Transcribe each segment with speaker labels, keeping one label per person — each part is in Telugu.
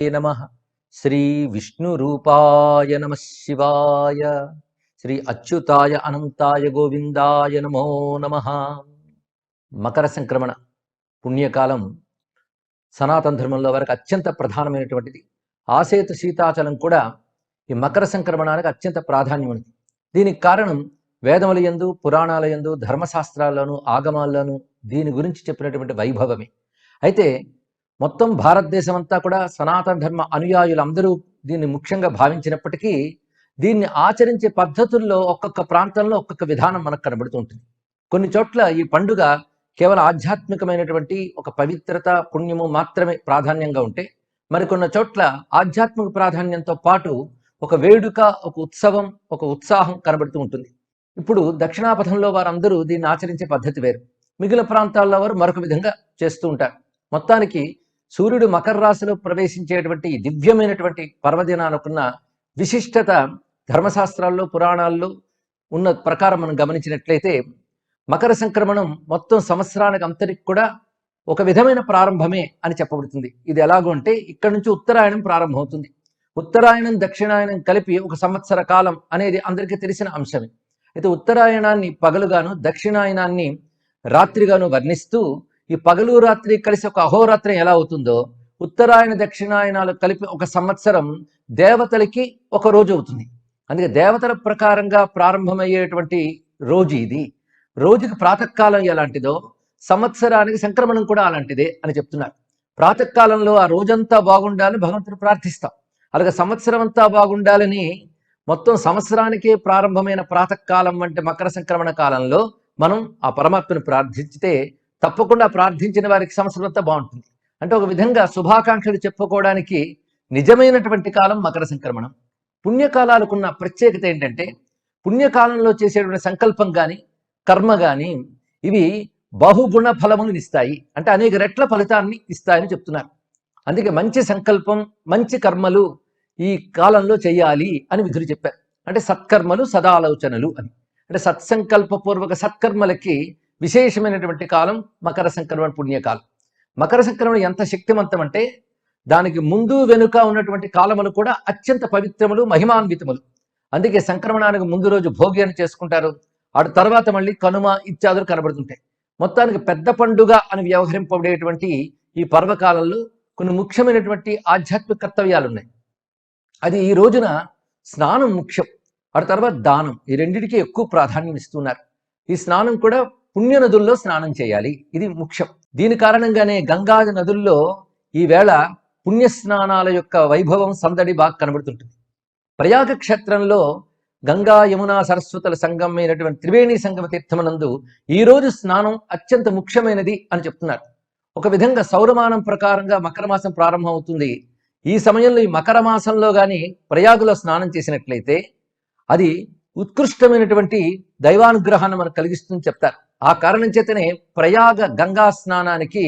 Speaker 1: నమః. శ్రీ విష్ణురూపాయ నమః శివాయ. శ్రీ అచ్యుతాయ అనంతాయ గోవిందాయ నమో నమః. మకర సంక్రమణ పుణ్యకాలం సనాతన ధర్మంలో వరకు అత్యంత ప్రధానమైనటువంటిది. ఆసేతు సీతాచలం కూడా ఈ మకర సంక్రమణానికి అత్యంత ప్రాధాన్యం ఉంది. దీనికి కారణం వేదముల యందు, పురాణాల యందు, ధర్మశాస్త్రాల్లోనూ, ఆగమాల్లోనూ దీని గురించి చెప్పినటువంటి వైభవమే. అయితే మొత్తం భారతదేశం అంతా కూడా సనాతన ధర్మ అనుయాయులందరూ దీన్ని ముఖ్యంగా భావించినప్పటికీ దీన్ని ఆచరించే పద్ధతుల్లో ఒక్కొక్క ప్రాంతంలో ఒక్కొక్క విధానం మనకు కనబడుతూ ఉంటుంది. కొన్ని చోట్ల ఈ పండుగ కేవలం ఆధ్యాత్మికమైనటువంటి ఒక పవిత్రత, పుణ్యము మాత్రమే ప్రాధాన్యంగా ఉంటే, మరికొన్ని చోట్ల ఆధ్యాత్మిక ప్రాధాన్యంతో పాటు ఒక వేడుక, ఒక ఉత్సవం, ఒక ఉత్సాహం కనబడుతూ ఉంటుంది. ఇప్పుడు దక్షిణాపథంలో వారందరూ దీన్ని ఆచరించే పద్ధతి వేరు, మిగిలిన ప్రాంతాల్లో వారు మరొక విధంగా చేస్తూ ఉంటారు. మొత్తానికి సూర్యుడు మకర రాశిలో ప్రవేశించేటువంటి దివ్యమైనటువంటి పర్వదినానుకున్న విశిష్టత ధర్మశాస్త్రాల్లో, పురాణాల్లో ఉన్న ప్రకారం మనం గమనించినట్లయితే మకర సంక్రమణం మొత్తం సంవత్సరానికి అంతటికి కూడా ఒక విధమైన ప్రారంభమే అని చెప్పబడుతుంది. ఇది ఎలాగో అంటే ఇక్కడి నుంచి ఉత్తరాయణం ప్రారంభమవుతుంది. ఉత్తరాయణం, దక్షిణాయనం కలిపి ఒక సంవత్సర కాలం అనేది అందరికీ తెలిసిన అంశమే. అయితే ఉత్తరాయణాన్ని పగలుగాను, దక్షిణాయనాన్ని రాత్రిగాను వర్ణిస్తూ ఈ పగలు రాత్రి కలిసి ఒక అహోరాత్రం ఎలా అవుతుందో, ఉత్తరాయణ దక్షిణాయనాలు కలిపి ఒక సంవత్సరం దేవతలకి ఒక రోజు అవుతుంది. అందుకే దేవతల ప్రకారంగా ప్రారంభమయ్యేటువంటి రోజు ఇది. రోజుకి ప్రాతకాలం ఎలాంటిదో సంవత్సరానికి సంక్రమణం కూడా అలాంటిదే అని చెప్తున్నారు. ప్రాతకాలంలో ఆ రోజంతా బాగుండాలని భగవంతుని ప్రార్థిస్తాం. అలాగే సంవత్సరం అంతా బాగుండాలని మొత్తం సంవత్సరానికే ప్రారంభమైన ప్రాతకాలం అంటే మకర సంక్రమణ కాలంలో మనం ఆ పరమాత్మను ప్రార్థించితే తప్పకుండా ప్రార్థించిన వారికి సంవత్సరం అంతా బాగుంటుంది. అంటే ఒక విధంగా శుభాకాంక్షలు చెప్పుకోవడానికి నిజమైనటువంటి కాలం మకర సంక్రమణం. పుణ్యకాలాలకున్న ప్రత్యేకత ఏంటంటే పుణ్యకాలంలో చేసేటువంటి సంకల్పం కానీ, కర్మ కానీ ఇవి బహుగుణ ఫలములను ఇస్తాయి. అంటే అనేక రెట్ల ఫలితాన్ని ఇస్తాయని చెప్తున్నారు. అందుకే మంచి సంకల్పం, మంచి కర్మలు ఈ కాలంలో చేయాలి అని విధులు చెప్పారు. అంటే సత్కర్మలు, సదాలోచనలు అని. అంటే సత్సంకల్పపూర్వక సత్కర్మలకి విశేషమైనటువంటి కాలం మకర సంక్రమణ పుణ్యకాలం. మకర సంక్రమణ ఎంత శక్తివంతం అంటే దానికి ముందు వెనుక ఉన్నటువంటి కాలములు కూడా అత్యంత పవిత్రములు, మహిమాన్వితములు. అందుకే సంక్రమణానికి ముందు రోజు భోగి అని చేసుకుంటారు. ఆ తర్వాత మళ్ళీ కనుమ ఇత్యాదులు కనబడుతుంటాయి. మొత్తానికి పెద్ద పండుగ అని వ్యవహరింపబడేటువంటి ఈ పర్వకాలంలో కొన్ని ముఖ్యమైనటువంటి ఆధ్యాత్మిక కర్తవ్యాలు ఉన్నాయి. అది ఈ రోజున స్నానం ముఖ్యం, ఆ తర్వాత దానం, ఈ రెండింటికి ఎక్కువ ప్రాధాన్యం ఇస్తున్నారు. ఈ స్నానం కూడా పుణ్య నదుల్లో స్నానం చేయాలి, ఇది ముఖ్యం. దీని కారణంగానే గంగాది నదుల్లో ఈవేళ పుణ్యస్నానాల యొక్క వైభవం, సందడి బాగా కనబడుతుంటుంది. ప్రయాగ క్షేత్రంలో గంగా, యమున, సరస్వతుల సంగమైనటువంటి త్రివేణి సంగమ తీర్థమునందు ఈరోజు స్నానం అత్యంత ముఖ్యమైనది అని చెప్తున్నారు. ఒక విధంగా సౌరమానం ప్రకారంగా మకర మాసం ప్రారంభం అవుతుంది. ఈ సమయంలో ఈ మకర మాసంలో కానీ ప్రయాగులో స్నానం చేసినట్లయితే అది ఉత్కృష్టమైనటువంటి దైవానుగ్రహాన్ని మనకు కలిగిస్తుందని చెప్తారు. ఆ కారణం చేతనే ప్రయాగ గంగా స్నానానికి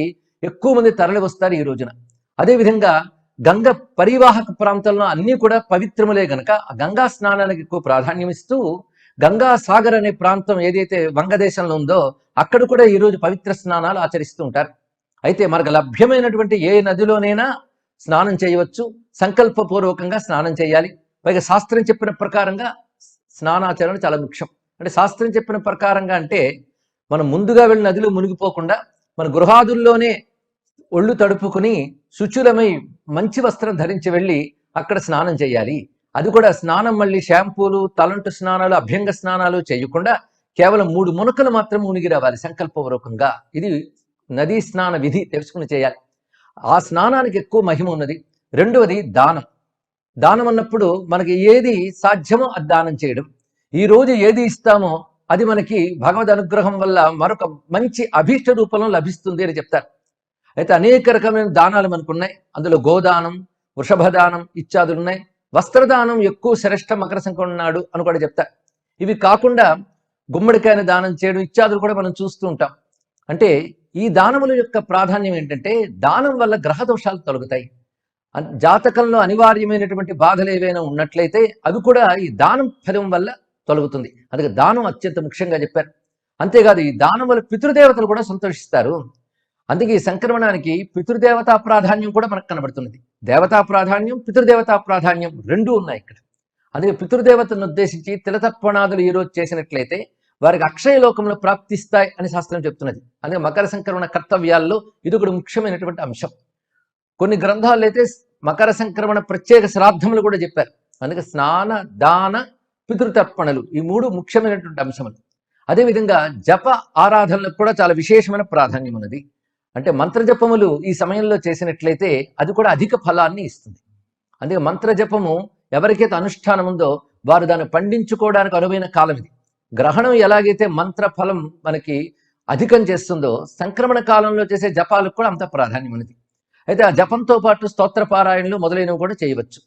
Speaker 1: ఎక్కువ మంది తరలి వస్తారు ఈ రోజున. అదేవిధంగా గంగ పరివాహక ప్రాంతంలో అన్నీ కూడా పవిత్రములే గనక ఆ గంగా స్నానానికి ఎక్కువ ప్రాధాన్యం ఇస్తూ గంగా సాగర్ అనే ప్రాంతం ఏదైతే వంగదేశంలో ఉందో అక్కడ కూడా ఈరోజు పవిత్ర స్నానాలు ఆచరిస్తూ ఉంటారు. అయితే మనకు లభ్యమైనటువంటి ఏ నదిలోనైనా స్నానం చేయవచ్చు, సంకల్పపూర్వకంగా స్నానం చేయాలి. పైగా శాస్త్రం చెప్పిన ప్రకారంగా స్నానాచరణ చాలా ముఖ్యం. అంటే శాస్త్రం చెప్పిన ప్రకారంగా అంటే మనం ముందుగా వెళ్ళి నదిలో మునిగిపోకుండా మన గృహాదుల్లోనే ఒళ్ళు తడుపుకుని శుచులమై మంచి వస్త్రం ధరించి వెళ్ళి అక్కడ స్నానం చేయాలి. అది కూడా స్నానం మళ్ళీ షాంపూలు, తలంటు స్నానాలు, అభ్యంగ స్నానాలు చేయకుండా కేవలం 3 మునకలు మాత్రం మునిగి రావాలి సంకల్పపూర్వకంగా. ఇది నదీ స్నాన విధి తెలుసుకుని చేయాలి. ఆ స్నానానికి ఎక్కువ మహిమ ఉన్నది. రెండవది దానం. దానం అన్నప్పుడు మనకి ఏది సాధ్యమో అది దానం చేయడం. ఈ రోజు ఏది ఇస్తామో అది మనకి భగవద్ అనుగ్రహం వల్ల మరొక మంచి అభీష్ట రూపంలో లభిస్తుంది అని చెప్తారు. అయితే అనేక రకమైన దానాలు మనకున్నాయి. అందులో గోదానం, వృషభదానం ఇత్యాదులు ఉన్నాయి. వస్త్రదానం ఎక్కువ శ్రేష్ఠ మకర సంక్రమణ నాడు అని కూడా చెప్తారు. ఇవి కాకుండా గుమ్మడికాయని దానం చేయడం ఇత్యాదులు కూడా మనం చూస్తూ ఉంటాం. అంటే ఈ దానముల యొక్క ప్రాధాన్యం ఏంటంటే దానం వల్ల గ్రహ దోషాలు తొలగుతాయి. జాతకంలో అనివార్యమైనటువంటి బాధలు ఏవైనా ఉన్నట్లయితే అవి కూడా ఈ దానం ఫలం వల్ల తొలగుతుంది. అందుకే దానం అత్యంత ముఖ్యంగా చెప్పారు. అంతేకాదు ఈ దానం వల్ల పితృదేవతలు కూడా సంతోషిస్తారు. అందుకే ఈ సంక్రమణానికి పితృదేవతా ప్రాధాన్యం కూడా మనకు కనబడుతున్నది. దేవతా ప్రాధాన్యం, పితృదేవతా ప్రాధాన్యం రెండూ ఉన్నాయి ఇక్కడ. అందుకే పితృదేవతను ఉద్దేశించి తిలతర్పణాదులు ఈరోజు చేసినట్లయితే వారికి అక్షయ లోకంలో ప్రాప్తిస్తాయి అని శాస్త్రం చెప్తున్నది. అందుకే మకర సంక్రమణ కర్తవ్యాల్లో ఇది కూడా ముఖ్యమైనటువంటి అంశం. కొన్ని గ్రంథాలు అయితే మకర సంక్రమణ ప్రత్యేక శ్రాద్ధములు కూడా చెప్పారు. అందుకే స్నాన, దాన, పితృతర్పణలు ఈ మూడు ముఖ్యమైనటువంటి అంశములు. అదేవిధంగా జప ఆరాధనలకు కూడా చాలా విశేషమైన ప్రాధాన్యం ఉన్నది. అంటే మంత్రజపములు ఈ సమయంలో చేసినట్లయితే అది కూడా అధిక ఫలాన్ని ఇస్తుంది. అందుకే మంత్రజపము ఎవరికైతే అనుష్ఠానం ఉందో వారు దాన్ని పండించుకోవడానికి అనువైన కాలం ఇది. గ్రహణం ఎలాగైతే మంత్ర ఫలం మనకి అధికం చేస్తుందో సంక్రమణ కాలంలో చేసే జపాలకు కూడా అంత ప్రాధాన్యం ఉన్నది. అయితే ఆ జపంతో పాటు స్తోత్ర పారాయణలు మొదలైనవి కూడా చేయవచ్చు.